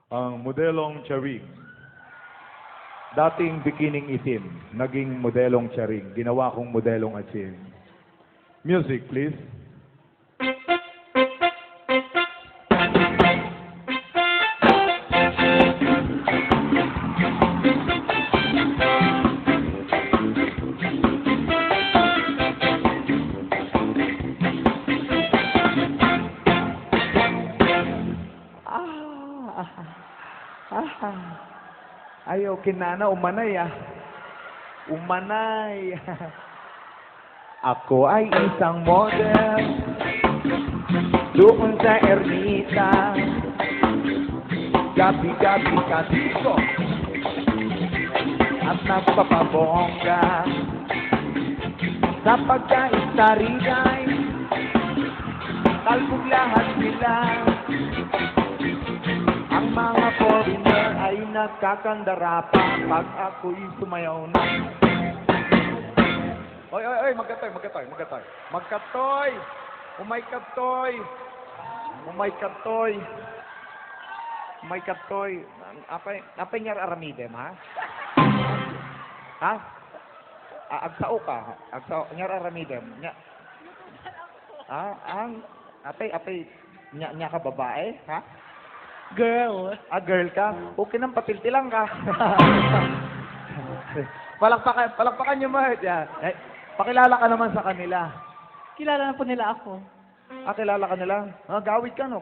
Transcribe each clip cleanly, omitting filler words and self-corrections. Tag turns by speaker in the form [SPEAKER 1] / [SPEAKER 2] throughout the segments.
[SPEAKER 1] Ang modelong Charing. Dating bikining itim, naging modelong Charing. Ginawa kong modelong asin. Music, please.
[SPEAKER 2] Ayaw, kinana, umanay Umanay. Ako ay isang model doon sa Ermita. Gabi-gabi kasiko at nagpapabongga sa pagkaistarigay. Talbog lahat sila. Ang mga foreigner ay nagkakandara pa pag ako'y sumayaw na. Oy, magkatoy. Magkatoy! Umaykatoy! Apay niyar aramidem, ha? Ha? Agsao ka. Agsao, niyar aramidem. Apay, niya ka babae, ha?
[SPEAKER 3] Girl.
[SPEAKER 2] Girl ka? Okay nang patiltilang ka. Palakpakan niyo mo. Pakilala ka naman sa kanila.
[SPEAKER 3] Kilala na po nila ako.
[SPEAKER 2] Kilala ka nila? Gawid ka, no?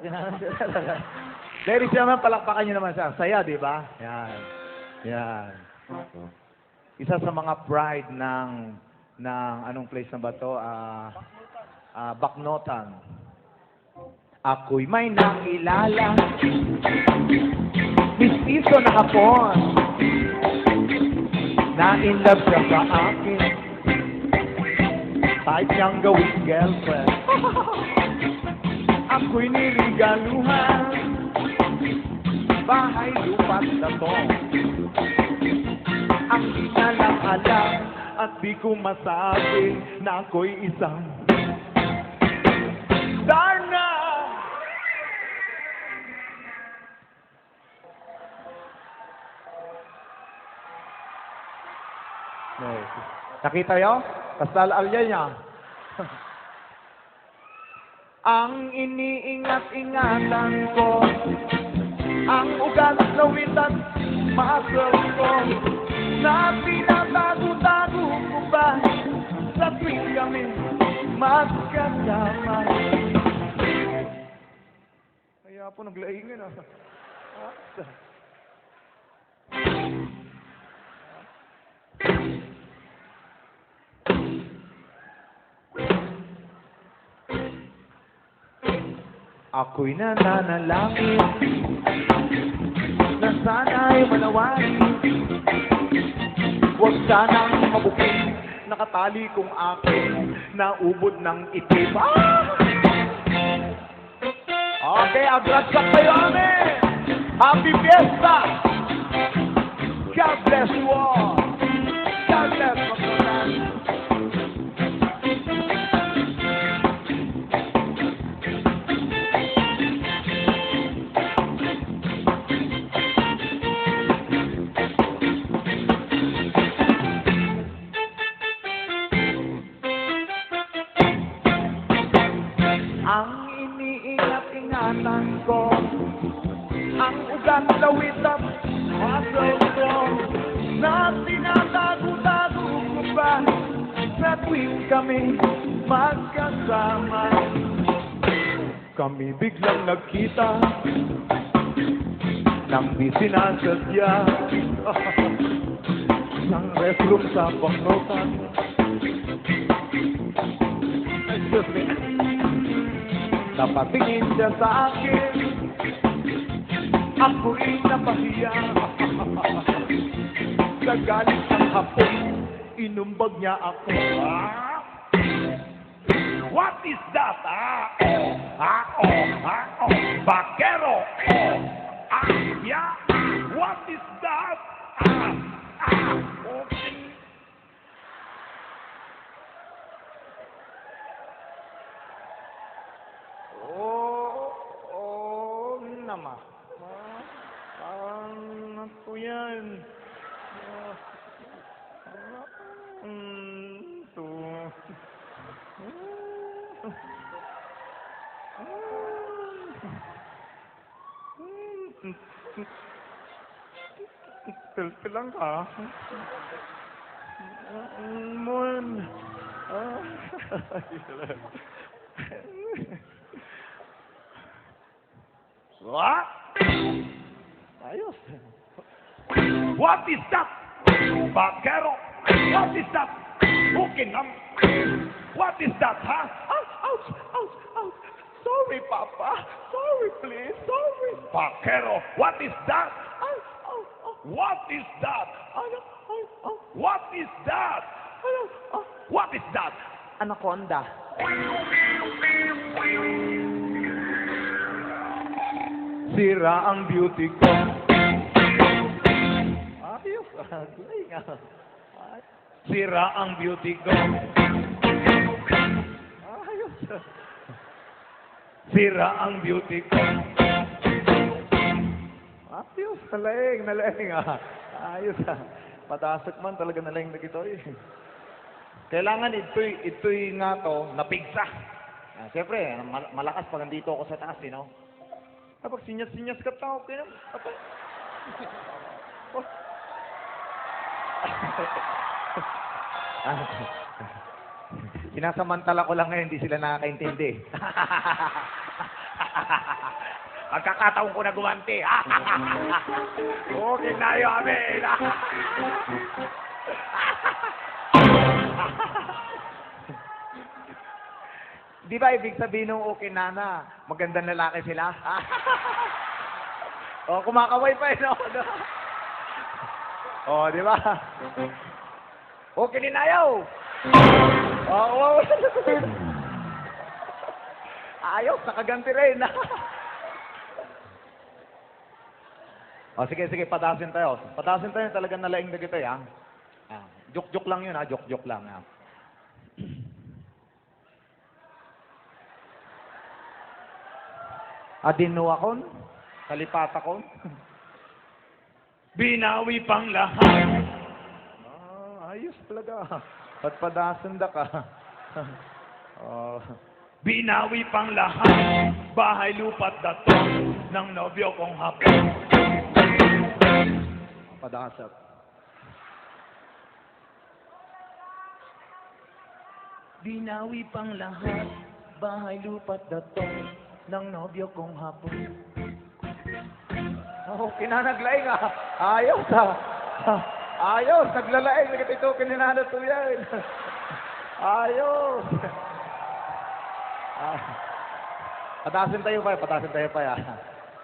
[SPEAKER 2] Ladies and gentlemen, palakpakan niyo naman siya. Saya, di ba? Yan. Isa sa mga pride ng anong place na ba to? Baknotan. Ako'y may nakilala, mistiso na hapon, na in love siya sa akin, kahit niyang gawing girlfriend. Ako'y nirigaluhan, bahay lupat na to. Ang di na lang alam at di ko masabi na ako'y isang Darna! Nakita yo? Kasal alya niya. Ang iniingat-ingatan ko, ang ugat na witan, muscle ko, na pinatago-tago ko ba sa tuwing kami magkasama. Kaya po naglaingan Ako'y nananalangin na sana'y manawari. Huwag sanang mabuking nakatali kong akin na ubod ng itim. Okay, agratsak kayo amin! Happy Fiesta! God bless you all! God bless Pagkakas! Ang iniingat-ingatan ko, ang ugat na witap, muscle ko, na tinatago-tago ko ba sa tuwing kami magkasama. Kami biglang nagkita nang di sinasadya. Isang restroom sa Baknotan. Excuse me. Napatingin siya sa akin, ako'y napahiya. Sa galit ng hapon, inumbag niya ako. What is that? Bakero! Yeah! What is that? Okay. naman. Moon. Two. Selfie lang ka. Moon. What? Ayos.
[SPEAKER 4] What is that? Vaquero. What is that? Buckingham. What is that, huh?
[SPEAKER 2] Ouch, ouch, ouch, ouch. Sorry, Papa. Sorry, please. Sorry.
[SPEAKER 4] Vaquero. What is that?
[SPEAKER 2] Ouch, ouch, ouch.
[SPEAKER 4] What is that?
[SPEAKER 2] Ano? Ouch, ouch.
[SPEAKER 4] What is that?
[SPEAKER 2] Ano? Ah,
[SPEAKER 4] What is that?
[SPEAKER 2] Anaconda. Sira ang beauty ko. Ayos. Galing ah.
[SPEAKER 4] Sira ang beauty ko.
[SPEAKER 2] Ayos.
[SPEAKER 4] Sira ang beauty ko.
[SPEAKER 2] Ayos. Nalaing, nalaing ah. Ayos ah. Patasok man talaga nalaing na ito eh. Kailangan ito'y nga to, napigsa. Siyempre, malakas pag nandito ako sa taas, you know? Kapag sinyas-sinyas ka tao, okay na. Sinasamantala ko lang ngayon, hindi sila nakakaintindi.
[SPEAKER 4] Pagkakataon ko na gumanti. Okay na yun, amen.
[SPEAKER 2] Di ba ibig sabihin ng okay nana, magandang lalaki sila? O, kumakaway pa eh, no? O, di ba? Okay din ayaw. Oo. Ayaw, nakaganti rin. O, sige, sige, patasin tayo. Patasin tayo, talagang nalaing na kita, ha? Joke-joke lang yun, ha? Joke-joke lang, ha? Adinuakon? Kalipatakon?
[SPEAKER 4] Binawi pang lahat.
[SPEAKER 2] Ayos talaga. Patpadasan da ka. Oh.
[SPEAKER 4] Binawi pang lahat. Bahay, lupa't dato ng nobyo kong hapon.
[SPEAKER 2] Padasat.
[SPEAKER 4] Binawi pang lahat. Bahay, lupa't dato ng nobyo kong hapon.
[SPEAKER 2] Oh, kinanaglaing ah. Ayos ah. Ayos, naglalaing. Nagkatito kininanato yan. Ayos. Patasin tayo pa, patasin tayo pa ya.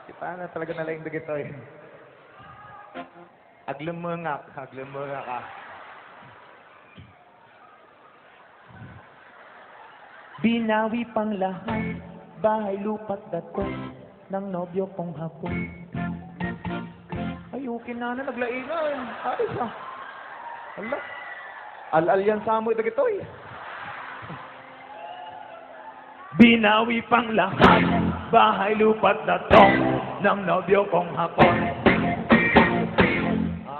[SPEAKER 2] Kita na talaga nalaing na gito eh. Aglamangak ka.
[SPEAKER 4] Binawi pang lahat. Bahay, lupa't dato ng nobyo kong hapon.
[SPEAKER 2] Ayukin na naglaingan. Ayos ah. Ala. Al-al yan sa amoy na gito eh.
[SPEAKER 4] Binawi pang lahat. Bahay, lupa't dato ng nobyo kong hapon.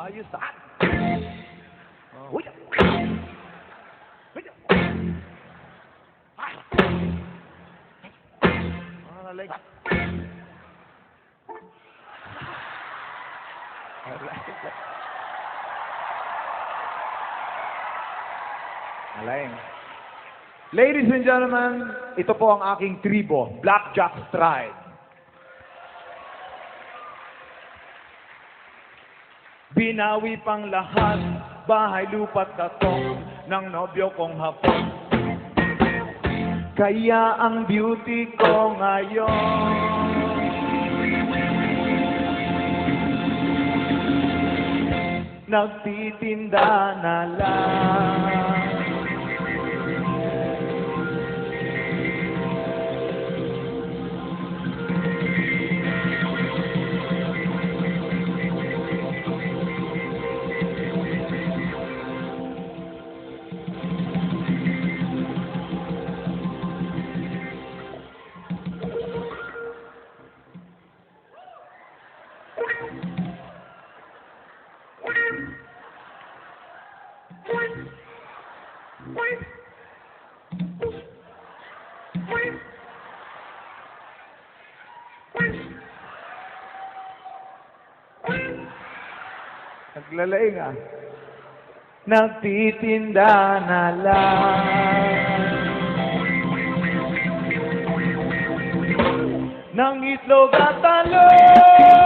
[SPEAKER 2] Ayos ah.
[SPEAKER 4] Uy!
[SPEAKER 2] Nalaing. Nalaing. Ladies and gentlemen, ito po ang aking tribo, Blackjack Stride.
[SPEAKER 4] Binawi pang lahat. Bahay, lupa't dato ng nobyo kong hapon.
[SPEAKER 2] Kaya ang beauty ko ngayon nagtitinda na lang. Lalaing ah. Nagtitinda na lang ng itlog at talong.